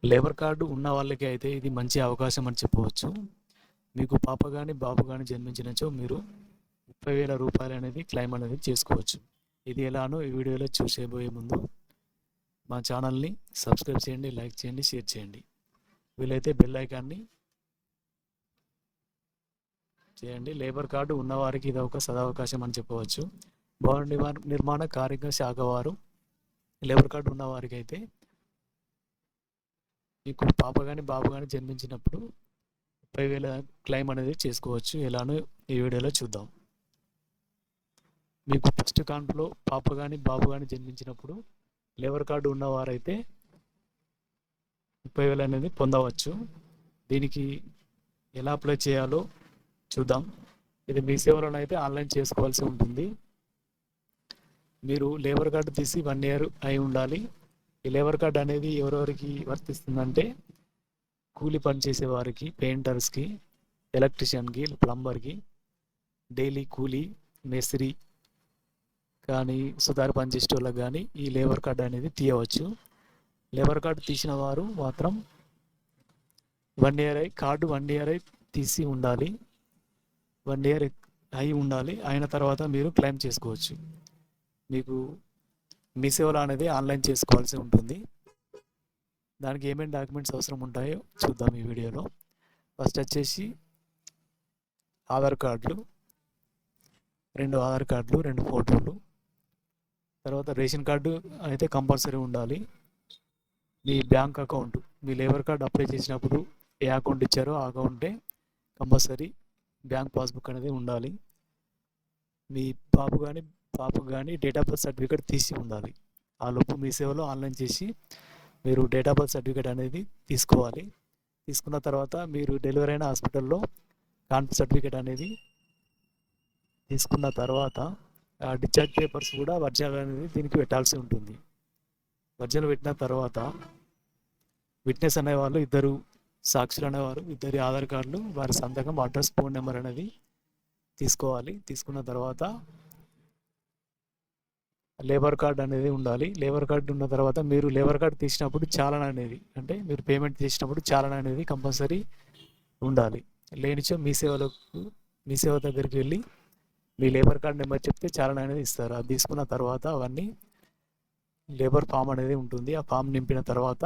Labour card ఉన్న వాళ్ళకి అయితే ఇది మంచి అవకాశం అని చెప్పవచ్చు. మీకు పాప కానీ బాబు కానీ జన్మించినచో మీరు 30,000 రూపాయలు అనేది క్లెయిమ్ అనేది చేసుకోవచ్చు. ఇది ఎలానో ఈ వీడియోలో చూసేబోయే ముందు మా ఛానల్ని సబ్స్క్రైబ్ చేయండి, లైక్ చేయండి, షేర్ చేయండి. వీలైతే బెల్ ఐకాన్ని చేయండి. లేబర్ కార్డు ఉన్నవారికి ఇది ఒక సదవకాశం అని చెప్పవచ్చు. భవన నిర్మాణ కార్మిక శాఖ వారు లేబర్ కార్డు ఉన్నవారికి అయితే మీకు పాప కానీ బాబు కానీ జన్మించినప్పుడు 30,000 క్లెయిమ్ అనేది చేసుకోవచ్చు. ఎలానో ఈ వీడియోలో చూద్దాం. మీకు ఫస్ట్ కాన్పులో పాప కానీ బాబు కానీ జన్మించినప్పుడు లేబర్ కార్డు ఉన్నవారైతే 30,000 అనేది పొందవచ్చు. దీనికి ఎలా అప్లై చేయాలో చూద్దాం. ఇది మీ సేవలను అయితే ఆన్లైన్ చేసుకోవాల్సి ఉంటుంది. మీరు లేబర్ కార్డు తీసి 1 ఇయర్ అయి ఉండాలి. ఈ లేబర్ కార్డు అనేది ఎవరెవరికి వర్తిస్తుందంటే కూలి పని చేసే వారికి, పెయింటర్స్కి, ఎలక్ట్రీషియన్కి, ప్లంబర్కి, డైలీ కూలీ, మేస్త్రి కానీ సుతారు పని చేసే వాళ్ళకి కానీ ఈ లేబర్ కార్డు అనేది తీయవచ్చు. లేబర్ కార్డు తీసిన వారు మాత్రం 1 ఇయర్ కార్డు 1 ఇయర్ తీసి ఉండాలి. 1 ఇయర్ అయి ఉండాలి. అయిన తర్వాత మీరు క్లెయిమ్ చేసుకోవచ్చు. మీకు మీ సేవలో అనేది ఆన్లైన్ చేసుకోవాల్సి ఉంటుంది. దానికి ఏమేమి డాక్యుమెంట్స్ అవసరం ఉంటాయో చూద్దాం ఈ వీడియోలో. ఫస్ట్ వచ్చేసి ఆధార్ కార్డులు, 2 ఆధార్ కార్డులు, 2 ఫోటోలు. తర్వాత రేషన్ కార్డు అయితే కంపల్సరీ ఉండాలి. మీ బ్యాంక్ అకౌంట్, మీ లేబర్ కార్డు అప్లై చేసినప్పుడు ఏ అకౌంట్ ఇచ్చారో ఆ అకౌంటే కంపల్సరీ బ్యాంక్ పాస్బుక్ అనేది ఉండాలి. మీ బాబు కానీ పాపకు కానీ డేట్ ఆఫ్ బర్త్ సర్టిఫికేట్ తీసి ఉండాలి. ఆ లోపు మీ సేవలో ఆన్లైన్ చేసి మీరు డేట్ ఆఫ్ బర్త్ సర్టిఫికేట్ అనేది తీసుకోవాలి. తీసుకున్న తర్వాత మీరు డెలివరీ అయిన హాస్పిటల్లో కాన్పు సర్టిఫికేట్ అనేది తీసుకున్న తర్వాత ఆ డిశ్చార్జ్ పేపర్స్ కూడా ఒరిజినల్ అనేది దీనికి పెట్టాల్సి ఉంటుంది. ఒరిజినల్ పెట్టిన తర్వాత విట్నెస్ అనేవాళ్ళు 2 సాక్షులు అనేవారు 2 ఆధార్ కార్డులు, వారి సంతకం, అడ్రస్, ఫోన్ నెంబర్ అనేది తీసుకోవాలి. తీసుకున్న తర్వాత లేబర్ కార్డు అనేది ఉండాలి. లేబర్ కార్డు ఉన్న తర్వాత మీరు లేబర్ కార్డు తీసినప్పుడు చాలన అనేది, అంటే మీరు పేమెంట్ చేసినప్పుడు చాలన అనేది కంపల్సరీ ఉండాలి. లేనిచో మీ సేవ దగ్గరికి వెళ్ళి మీ లేబర్ కార్డు నెంబర్ చెప్తే చాలన అనేది ఇస్తారు. అది తీసుకున్న తర్వాత అవన్నీ లేబర్ ఫామ్ అనేది ఉంటుంది. ఆ ఫామ్ నింపిన తర్వాత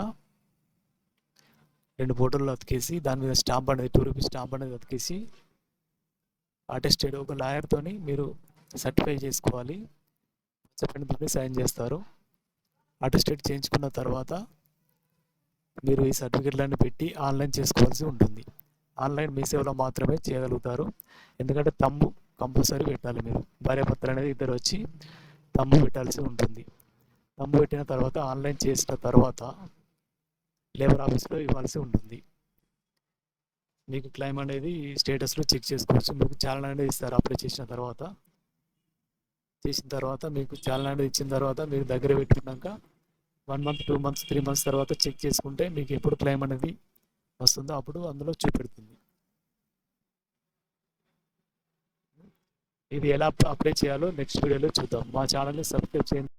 2 ఫోటోలు అతికేసి దాని మీద స్టాంప్ అనేది 2 రూపీస్ స్టాంప్ అనేది అతికేసి అటెస్టెడ్ ఒక లాయర్తోని మీరు సర్టిఫై చేసుకోవాలి. చెప్పినప్పుడు సైన్ చేస్తారు. అటెస్టేట్ చేయించుకున్న తర్వాత మీరు ఈ సర్టిఫికెట్లన్నీ పెట్టి ఆన్లైన్ చేసుకోవాల్సి ఉంటుంది. ఆన్లైన్ మీ సేవలో మాత్రమే చేయగలుగుతారు. ఎందుకంటే తంబు కంపల్సరీ పెట్టాలి. మీరు భార్యాభర్తలు అనేది 2 వచ్చి తంబు పెట్టాల్సి ఉంటుంది. తంబు పెట్టిన తర్వాత ఆన్లైన్ చేసిన తర్వాత లేబర్ ఆఫీస్లో ఇవ్వాల్సి ఉంటుంది. మీకు క్లెయిమ్ అనేది స్టేటస్లో చెక్ చేసుకోవచ్చు. మీకు చాలన అనేది ఇస్తారు. అప్లై చేసిన తర్వాత మీకు చాలన అనేది ఇచ్చిన తర్వాత మీరు దగ్గర పెట్టుకున్నాక 1 మంత్, 2 మంత్స్, 3 మంత్స్ తర్వాత చెక్ చేసుకుంటే మీకు ఎప్పుడు క్లెయిమ్ అనేది వస్తుందో అప్పుడు అందులో చూపెడుతుంది. ఇది ఎలా అప్లై చేయాలో నెక్స్ట్ వీడియోలో చూద్దాం. మా ఛానల్ని సబ్స్క్రైబ్ చేయండి.